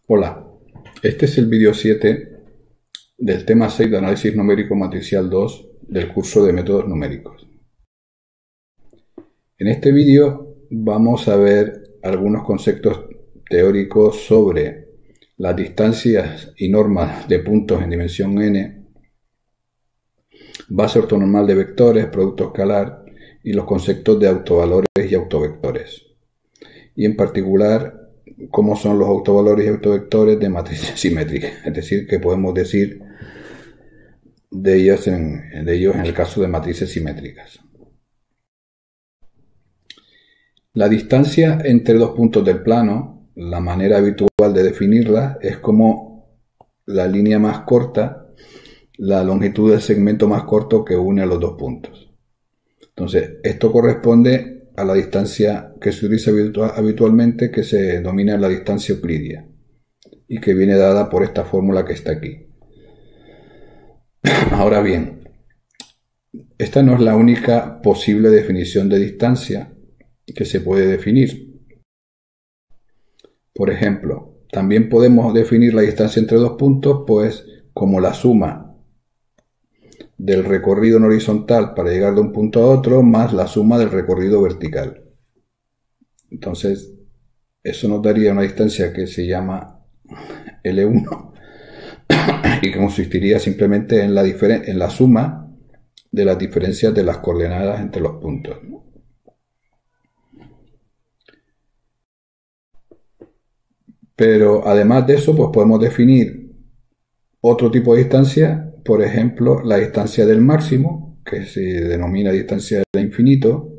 Hola, este es el vídeo 7 del tema 6 de análisis numérico matricial 2 del curso de métodos numéricos. En este vídeo vamos a ver algunos conceptos teóricos sobre las distancias y normas de puntos en dimensión n, base ortonormal de vectores, producto escalar y los conceptos de autovalores y autovectores. Y en particular, cómo son los autovalores y autovectores de matrices simétricas, es decir, qué podemos decir de ellos en el caso de matrices simétricas. La distancia entre dos puntos del plano, la manera habitual de definirla es como la línea más corta, la longitud del segmento más corto que une a los dos puntos. Entonces, esto corresponde a la distancia que se utiliza habitualmente, que se denomina la distancia euclidia y que viene dada por esta fórmula que está aquí. Ahora bien, esta no es la única posible definición de distancia que se puede definir. Por ejemplo, también podemos definir la distancia entre dos puntos pues como la suma del recorrido en horizontal para llegar de un punto a otro más la suma del recorrido vertical. Entonces, eso nos daría una distancia que se llama L1 y que consistiría simplemente en la suma de las diferencias de las coordenadas entre los puntos. Pero además de eso, pues podemos definir otro tipo de distancia, por ejemplo, la distancia del máximo, que se denomina distancia del infinito,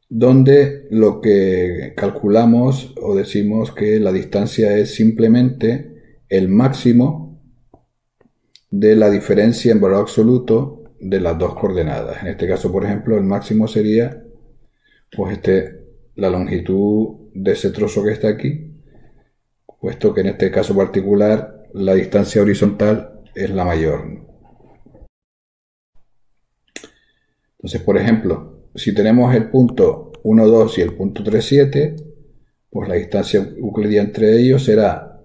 donde lo que calculamos o decimos que la distancia es simplemente el máximo de la diferencia en valor absoluto de las dos coordenadas. En este caso, por ejemplo, el máximo sería pues la longitud de ese trozo que está aquí, puesto que en este caso particular la distancia horizontal es la mayor. Entonces, por ejemplo, si tenemos el punto 1, 2 y el punto 3, 7, pues la distancia euclidia entre ellos será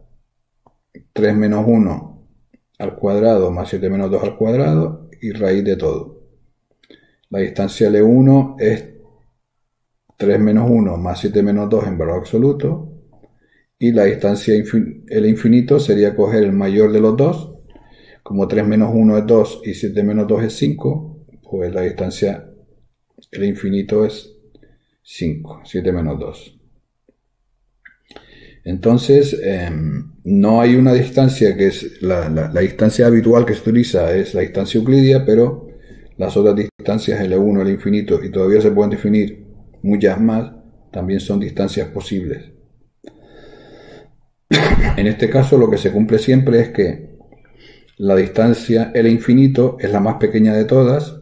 3 menos 1 al cuadrado más 7 menos 2 al cuadrado y raíz de todo. La distancia L1 es 3 menos 1 más 7 menos 2 en valor absoluto, y la distancia L infinito sería coger el mayor de los dos. Como 3 menos 1 es 2 y 7 menos 2 es 5, pues la distancia L infinito es 5, 7 menos 2. Entonces, no hay una distancia que es la distancia habitual que se utiliza, es la distancia euclidia, pero las otras distancias L1, L infinito, y todavía se pueden definir muchas más, también son distancias posibles. En este caso, lo que se cumple siempre es que la distancia L infinito es la más pequeña de todas,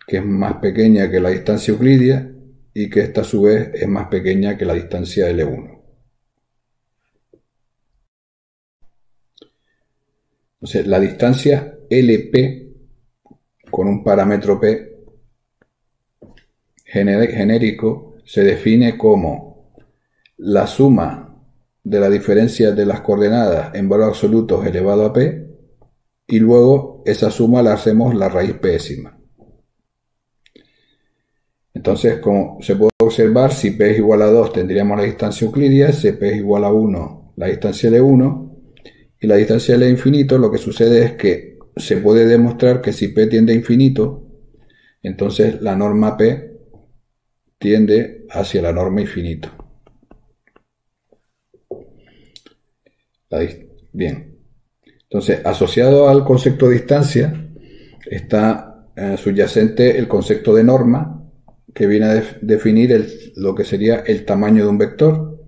que es más pequeña que la distancia euclidia, y que esta a su vez es más pequeña que la distancia L1. Entonces, la distancia LP con un parámetro P genérico se define como la suma de la diferencia de las coordenadas en valor absoluto elevado a P, y luego esa suma la hacemos la raíz pésima. Entonces, como se puede observar, si P es igual a 2 tendríamos la distancia euclidia, si P es igual a 1 la distancia L1, y la distancia L infinito, lo que sucede es que se puede demostrar que si P tiende a infinito, entonces la norma P tiende hacia la norma infinito. Bien, entonces asociado al concepto de distancia está subyacente el concepto de norma, que viene a definir lo que sería el tamaño de un vector,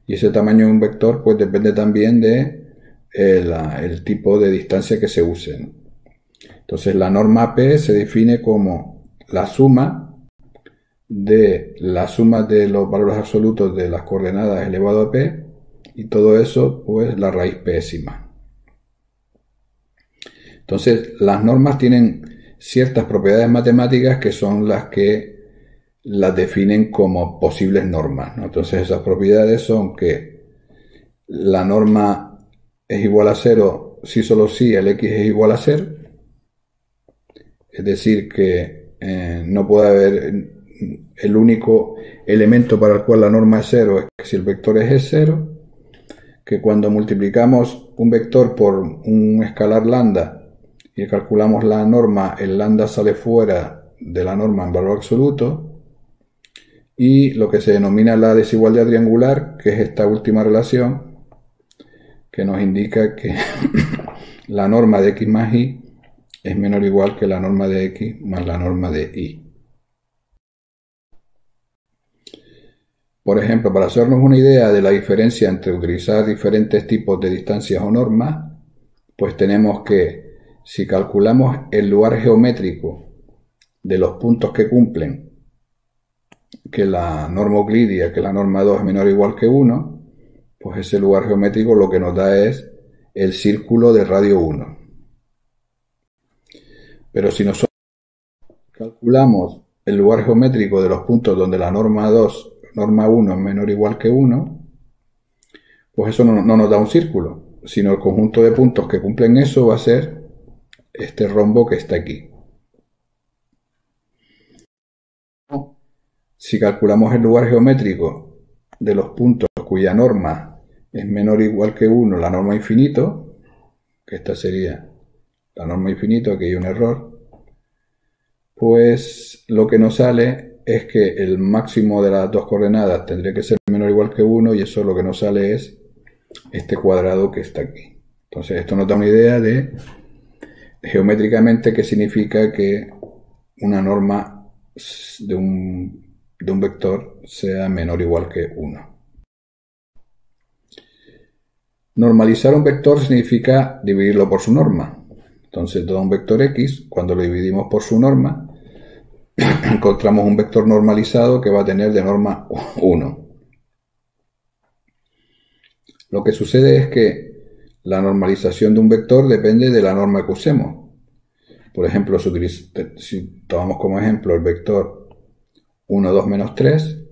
y ese tamaño de un vector pues depende también de el tipo de distancia que se use. Entonces la norma P se define como la suma de los valores absolutos de las coordenadas elevado a P, y todo eso pues la raíz pésima. Entonces las normas tienen ciertas propiedades matemáticas que son las que las definen como posibles normas, ¿no? Entonces esas propiedades son que la norma es igual a 0 si solo si el x es igual a 0. Es decir, que no puede haber el único elemento para el cual la norma es 0 es que si el vector es 0, que cuando multiplicamos un vector por un escalar lambda y calculamos la norma, el lambda sale fuera de la norma en valor absoluto, y lo que se denomina la desigualdad triangular, que es esta última relación, que nos indica que la norma de x más y es menor o igual que la norma de x más la norma de y. Por ejemplo, para hacernos una idea de la diferencia entre utilizar diferentes tipos de distancias o normas, pues tenemos que, si calculamos el lugar geométrico de los puntos que cumplen que la norma euclidia, que la norma 2 es menor o igual que 1, pues ese lugar geométrico lo que nos da es el círculo de radio 1. Pero si nosotros calculamos el lugar geométrico de los puntos donde la norma 2, norma 1 es menor o igual que 1, pues eso no nos da un círculo, sino el conjunto de puntos que cumplen eso va a ser este rombo que está aquí. Si calculamos el lugar geométrico de los puntos cuya norma es menor o igual que 1, la norma infinito, que esta sería la norma infinito, aquí hay un error, pues lo que nos sale es que el máximo de las dos coordenadas tendría que ser menor o igual que 1, y eso lo que nos sale es este cuadrado que está aquí. Entonces esto nos da una idea de geométricamente qué significa que una norma de un vector sea menor o igual que 1. Normalizar un vector significa dividirlo por su norma. Entonces todo un vector x, cuando lo dividimos por su norma, encontramos un vector normalizado que va a tener de norma 1. Lo que sucede es que la normalización de un vector depende de la norma que usemos. Por ejemplo, si tomamos como ejemplo el vector 1, 2, menos 3,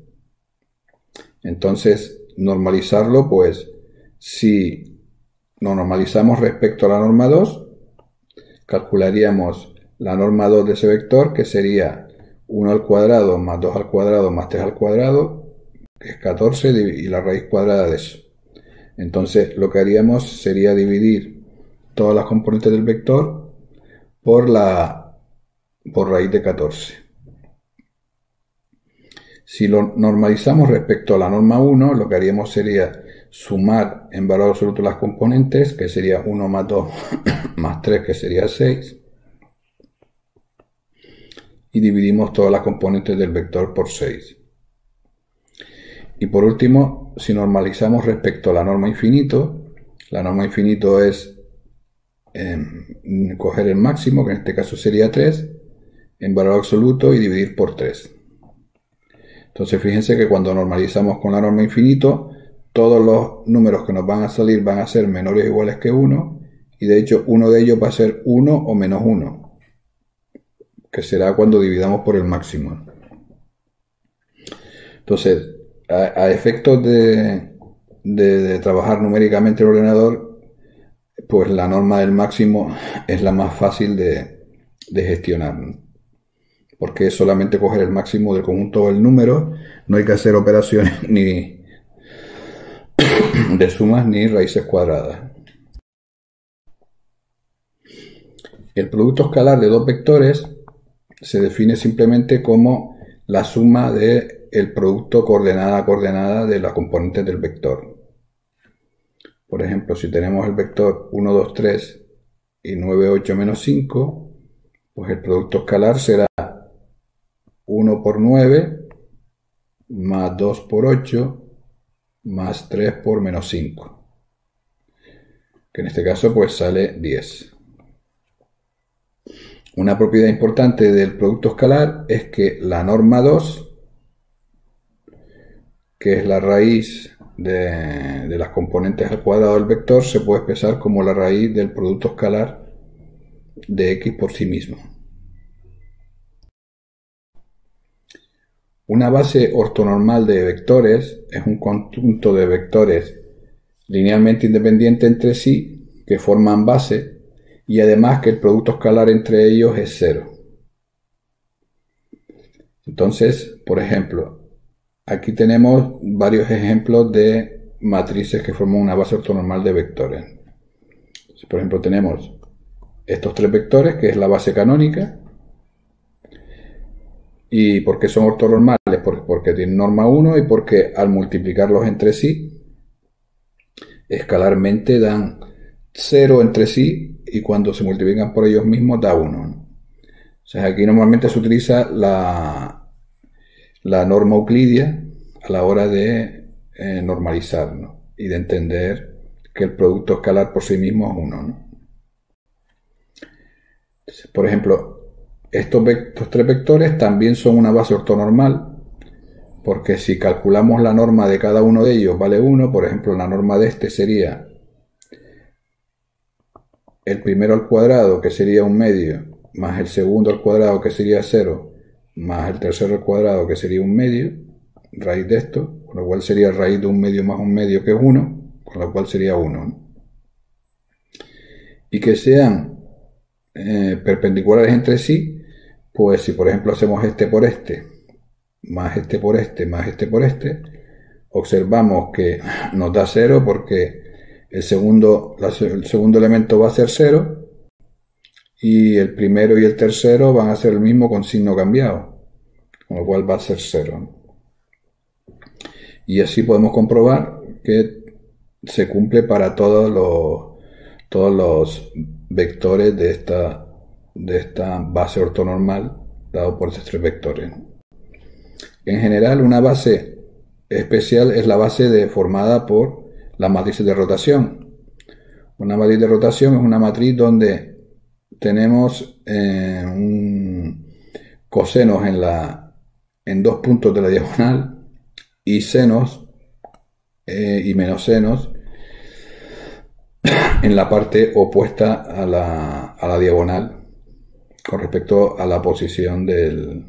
entonces normalizarlo, pues si lo normalizamos respecto a la norma 2, calcularíamos la norma 2 de ese vector, que sería 1 al cuadrado más 2 al cuadrado más 3 al cuadrado, que es 14, y la raíz cuadrada de eso. Entonces lo que haríamos sería dividir todas las componentes del vector por raíz de 14. Si lo normalizamos respecto a la norma 1, lo que haríamos sería sumar en valor absoluto las componentes, que sería 1 más 2 más 3, que sería 6, y dividimos todas las componentes del vector por 6. Y por último, si normalizamos respecto a la norma infinito es coger el máximo, que en este caso sería 3, en valor absoluto, y dividir por 3. Entonces fíjense que cuando normalizamos con la norma infinito, todos los números que nos van a salir van a ser menores o iguales que 1, y de hecho uno de ellos va a ser 1 o menos 1, que será cuando dividamos por el máximo. Entonces, a efectos de trabajar numéricamente el ordenador, pues la norma del máximo es la más fácil de gestionar, porque es solamente coger el máximo del conjunto del número, no hay que hacer operaciones ni de sumas ni raíces cuadradas. El producto escalar de dos vectores se define simplemente como la suma del producto coordenada a coordenada de las componentes del vector. Por ejemplo, si tenemos el vector 1, 2, 3 y 9, 8, menos 5, pues el producto escalar será 1 por 9 más 2 por 8 más 3 por menos 5, que en este caso pues sale 10. Una propiedad importante del producto escalar es que la norma 2, que es la raíz de las componentes al cuadrado del vector, se puede expresar como la raíz del producto escalar de x por sí mismo. Una base ortonormal de vectores es un conjunto de vectores linealmente independientes entre sí, que forman base, y además que el producto escalar entre ellos es cero. Entonces, por ejemplo, aquí tenemos varios ejemplos de matrices que forman una base ortonormal de vectores. Entonces, por ejemplo, tenemos estos tres vectores, que es la base canónica. ¿Y por qué son ortonormales? Porque tienen norma 1 y porque al multiplicarlos entre sí, escalarmente dan 0 entre sí, y cuando se multiplican por ellos mismos da 1, ¿no? O sea, aquí normalmente se utiliza la norma euclidia a la hora de normalizar, ¿no? Y de entender que el producto escalar por sí mismo es 1, ¿no? Entonces, por ejemplo, estos tres vectores también son una base ortonormal, porque si calculamos la norma de cada uno de ellos vale 1, por ejemplo, la norma de este sería el primero al cuadrado, que sería 1/2, más el segundo al cuadrado, que sería 0, más el tercero al cuadrado, que sería 1/2, raíz de esto, con lo cual sería raíz de 1/2 más 1/2, que es 1, con lo cual sería 1, ¿no? Y que sean perpendiculares entre sí, pues si por ejemplo hacemos este por este, más este por este, más este por este, observamos que nos da 0 porque el segundo elemento va a ser 0 y el primero y el tercero van a ser el mismo con signo cambiado, con lo cual va a ser 0. Y así podemos comprobar que se cumple para todos los vectores de esta base ortonormal dado por estos tres vectores. En general, una base especial es la base formada por las matrices de rotación. Una matriz de rotación es una matriz donde tenemos cosenos en dos puntos de la diagonal y senos y menos senos en la parte opuesta a la diagonal con respecto a la posición del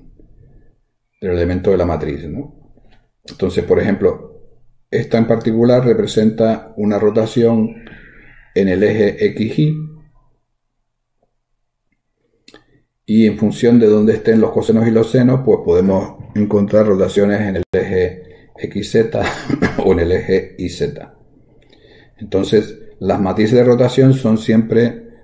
elemento de la matriz, ¿no? Entonces, por ejemplo, esta en particular representa una rotación en el eje XY, y en función de dónde estén los cosenos y los senos, pues podemos encontrar rotaciones en el eje XZ o en el eje YZ. Entonces, las matrices de rotación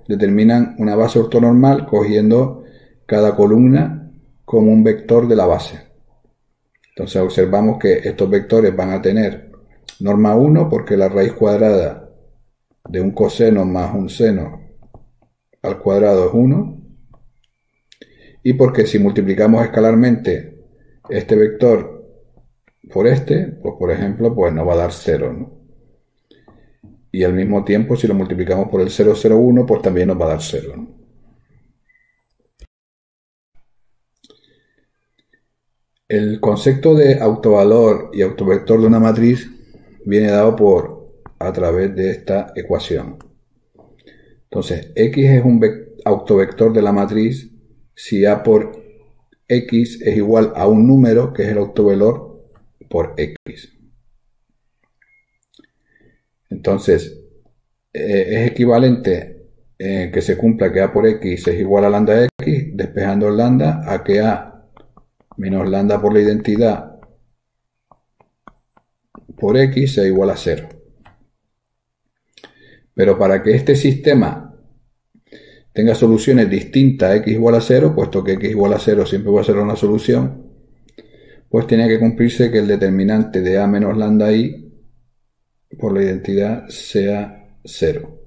determinan una base ortonormal cogiendo cada columna como un vector de la base. Entonces observamos que estos vectores van a tener norma 1 porque la raíz cuadrada de un coseno más un seno al cuadrado es 1, y porque si multiplicamos escalarmente este vector por este, pues por ejemplo, pues nos va a dar 0, ¿no? Y al mismo tiempo, si lo multiplicamos por el 0, 0, 1, pues también nos va a dar 0, ¿no? El concepto de autovalor y autovector de una matriz viene dado a través de esta ecuación. Entonces, X es un autovector de la matriz si A por X es igual a un número, que es el autovalor por X. Entonces, es equivalente que se cumpla que A por X es igual a lambda X, despejando el lambda, a que A menos lambda por la identidad por X sea igual a 0. Pero para que este sistema tenga soluciones distintas a X igual a 0, puesto que X igual a 0 siempre va a ser una solución, pues tiene que cumplirse que el determinante de A menos lambda I por la identidad sea 0.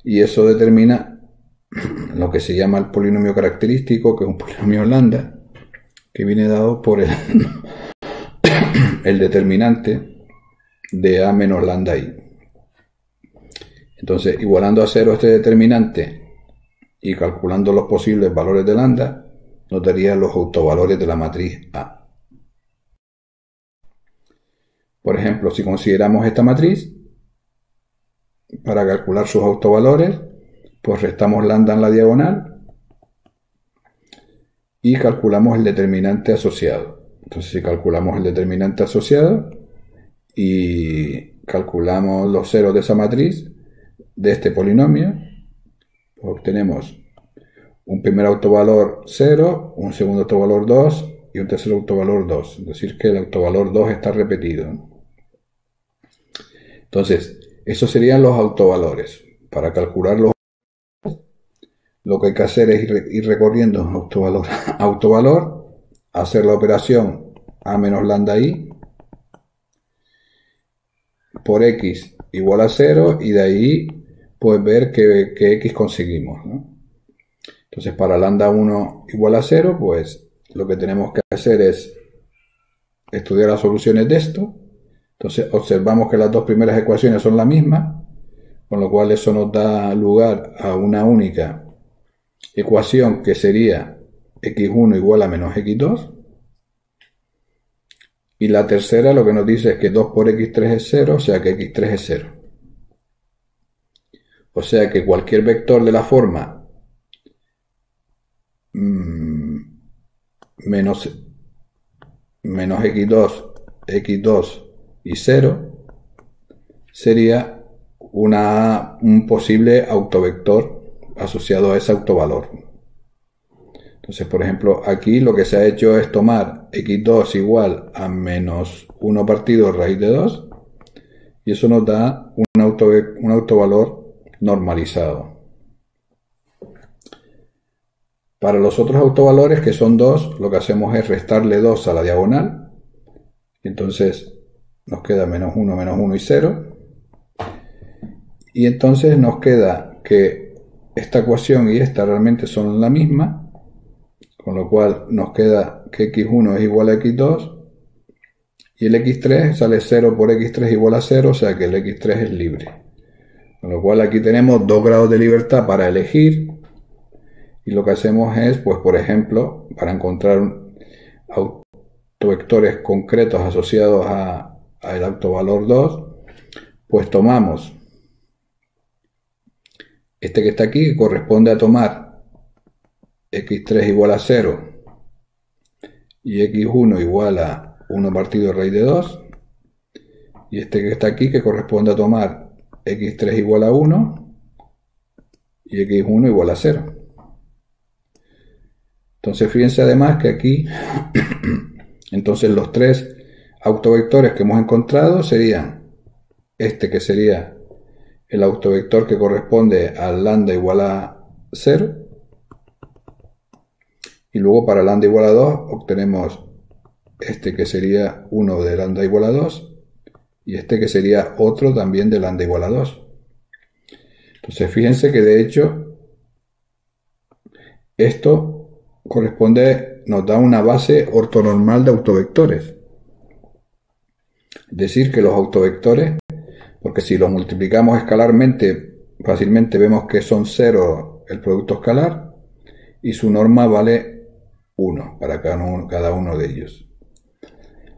Y eso determina lo que se llama el polinomio característico, que es un polinomio lambda, que viene dado por el determinante de A menos lambda I. Entonces, igualando a 0 este determinante y calculando los posibles valores de lambda, nos daría los autovalores de la matriz A. Por ejemplo, si consideramos esta matriz, para calcular sus autovalores, pues restamos lambda en la diagonal y calculamos el determinante asociado. Entonces, si calculamos el determinante asociado y calculamos los ceros de esa matriz de este polinomio, pues obtenemos un primer autovalor 0, un segundo autovalor 2 y un tercer autovalor 2. Es decir, que el autovalor 2 está repetido. Entonces, esos serían los autovalores. Para calcularlos, lo que hay que hacer es ir recorriendo autovalor a autovalor, hacer la operación a menos lambda i por x igual a 0 y de ahí pues ver qué x conseguimos, ¿no? Entonces, para lambda 1 igual a 0, pues lo que tenemos que hacer es estudiar las soluciones de esto. Entonces, observamos que las dos primeras ecuaciones son la misma, con lo cual eso nos da lugar a una única ecuación que sería x1 igual a menos x2. Y la tercera lo que nos dice es que 2 por x3 es 0, o sea que x3 es 0. O sea que cualquier vector de la forma menos x2, x2 y 0 sería un posible autovector asociado a ese autovalor. Entonces, por ejemplo, aquí lo que se ha hecho es tomar x2 igual a menos 1 partido raíz de 2 y eso nos da un autovalor normalizado. Para los otros autovalores, que son 2, lo que hacemos es restarle 2 a la diagonal. Y entonces nos queda menos 1 y 0. Y entonces nos queda que esta ecuación y esta realmente son la misma. Con lo cual nos queda que x1 es igual a x2. Y el x3 sale 0 por x3 igual a 0, o sea que el x3 es libre. Con lo cual aquí tenemos 2 grados de libertad para elegir. Y lo que hacemos es, pues por ejemplo, para encontrar autovectores concretos asociados al autovalor 2, pues tomamos este que está aquí, que corresponde a tomar x3 igual a 0 y x1 igual a 1 partido raíz de 2, y este que está aquí, que corresponde a tomar x3 igual a 1 y x1 igual a 0. Entonces fíjense además que aquí entonces los tres autovectores que hemos encontrado serían este, que sería el autovector que corresponde al lambda igual a 0, y luego para lambda igual a 2 obtenemos este que sería 1 de lambda igual a 2 y este que sería otro también de lambda igual a 2. Entonces fíjense que de hecho esto nos da una base ortonormal de autovectores. Es decir, que los autovectores, porque si los multiplicamos escalarmente, fácilmente vemos que son 0 el producto escalar y su norma vale 1 para cada uno de ellos.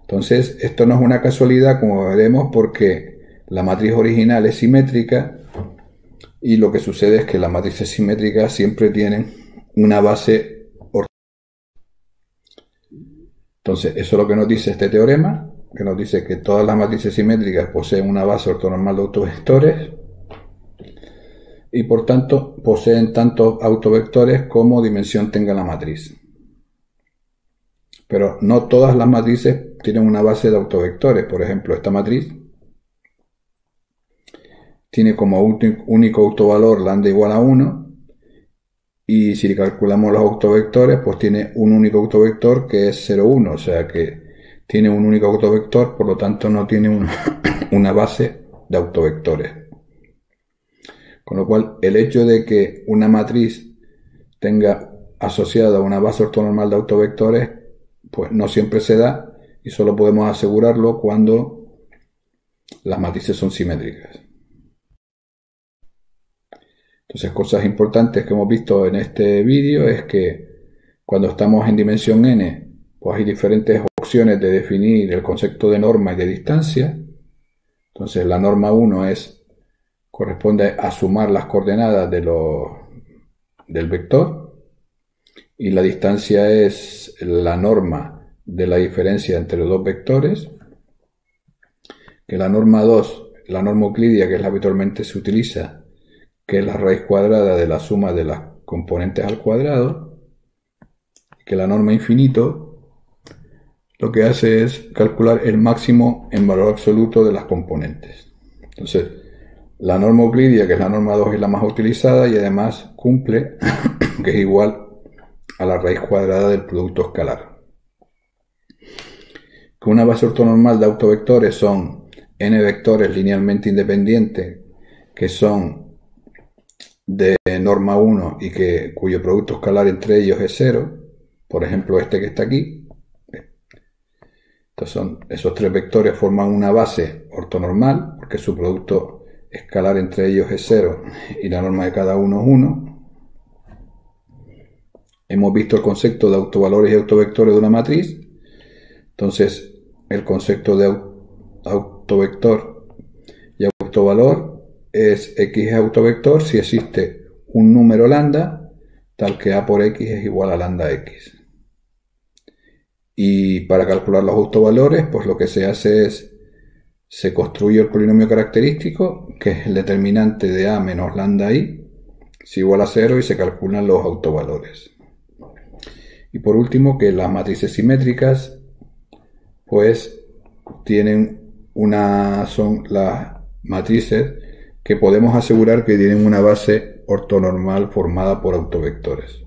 Entonces, esto no es una casualidad, como veremos, porque la matriz original es simétrica y lo que sucede es que las matrices simétricas siempre tienen una base. Entonces, eso es lo que nos dice este teorema, que nos dice que todas las matrices simétricas poseen una base ortonormal de autovectores y por tanto poseen tantos autovectores como dimensión tenga la matriz. Pero no todas las matrices tienen una base de autovectores. Por ejemplo, esta matriz tiene como único autovalor lambda igual a 1. Y si calculamos los autovectores, pues tiene un único autovector que es 0, 1, o sea que tiene un único autovector, por lo tanto no tiene una base de autovectores. Con lo cual, el hecho de que una matriz tenga asociada una base ortonormal de autovectores, pues no siempre se da y solo podemos asegurarlo cuando las matrices son simétricas. Entonces, cosas importantes que hemos visto en este vídeo es que cuando estamos en dimensión n, pues hay diferentes opciones de definir el concepto de norma y de distancia. Entonces, la norma 1 corresponde a sumar las coordenadas del vector y la distancia es la norma de la diferencia entre los dos vectores, que la norma 2 la norma euclidia, que es la que habitualmente se utiliza, que es la raíz cuadrada de la suma de las componentes al cuadrado, que la norma infinito lo que hace es calcular el máximo en valor absoluto de las componentes. Entonces, la norma euclidia, que es la norma 2, es la más utilizada y además cumple que es igual a la raíz cuadrada del producto escalar. Que una base ortonormal de autovectores son n vectores linealmente independientes que son de norma 1 y cuyo producto escalar entre ellos es 0, por ejemplo este que está aquí. Entonces esos tres vectores forman una base ortonormal porque su producto escalar entre ellos es 0 y la norma de cada uno es 1. Hemos visto el concepto de autovalores y autovectores de una matriz. Entonces el concepto de autovector y autovalor es x es autovector si existe un número lambda tal que a por x es igual a lambda x. Y para calcular los autovalores, pues lo que se hace es, se construye el polinomio característico, que es el determinante de a menos lambda i, es igual a 0 y se calculan los autovalores. Y por último, que las matrices simétricas, pues son las matrices que podemos asegurar que tienen una base ortonormal formada por autovectores.